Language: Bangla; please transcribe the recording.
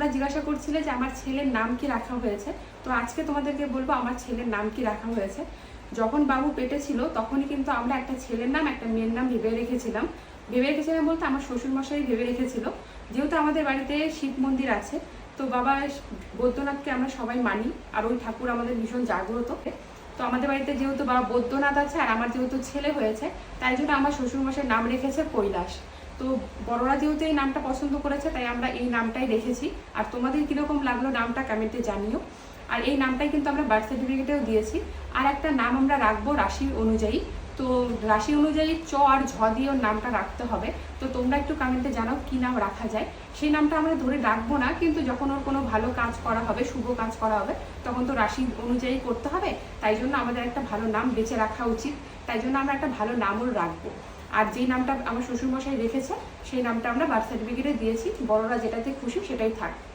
তোমরা জিজ্ঞাসা করছিলে যে আমার ছেলের নাম কি রাখা হয়েছে। তো আজকে তোমাদেরকে বলবো আমার ছেলের নাম কি রাখা হয়েছে। যখন বাবু পেটে ছিল তখনই কিন্তু আমরা একটা ছেলের নাম একটা মেয়ের নাম ভেবে রেখেছিলাম। বলতে আমার শ্বশুরমশাই ভেবে রেখেছিল। যেহেতু আমাদের বাড়িতে শিব মন্দির আছে, তো বাবা বৈদ্যনাথকে আমরা সবাই মানি, আর ওই ঠাকুর আমাদের ভীষণ জাগ্রত। তো আমাদের বাড়িতে যেহেতু বাবা বৈদ্যনাথ আছে আর আমার যেহেতু ছেলে হয়েছে, তাই জন্য আমার শ্বশুরমশাই নাম রেখেছে কৈলাস। তো বড়রা যেহেতু এই নামটা পছন্দ করেছে, তাই আমরা এই নামটাই রেখেছি। আর তোমাদের কীরকম লাগলো নামটা কমেন্টে জানিও। আর এই নামটাই কিন্তু আমরা বার্থ সার্টিফিকেটেও দিয়েছি। আর একটা নাম আমরা রাখবো রাশি অনুযায়ী। তো রাশি অনুযায়ী চ আর ঝ দিয়ে ওর নামটা রাখতে হবে। তো তোমরা একটু কমেন্টে জানাও কী নাম রাখা যায়। সেই নামটা আমরা ধরে রাখবো না, কিন্তু যখন ওর কোনো ভালো কাজ করা হবে, শুভ কাজ করা হবে, তখন তো রাশি অনুযায়ী করতে হবে। তাই জন্য আমাদের একটা ভালো নাম বেছে রাখা উচিত। তাই জন্য আমরা একটা ভালো নামও রাখবো। আর যেই নামটা আমার শ্বশুরমশাই রেখেছে সেই নামটা আমরা বার্থ সার্টিফিকেটে দিয়েছি। বড়রা যেটাতে খুশি সেটাই থাক।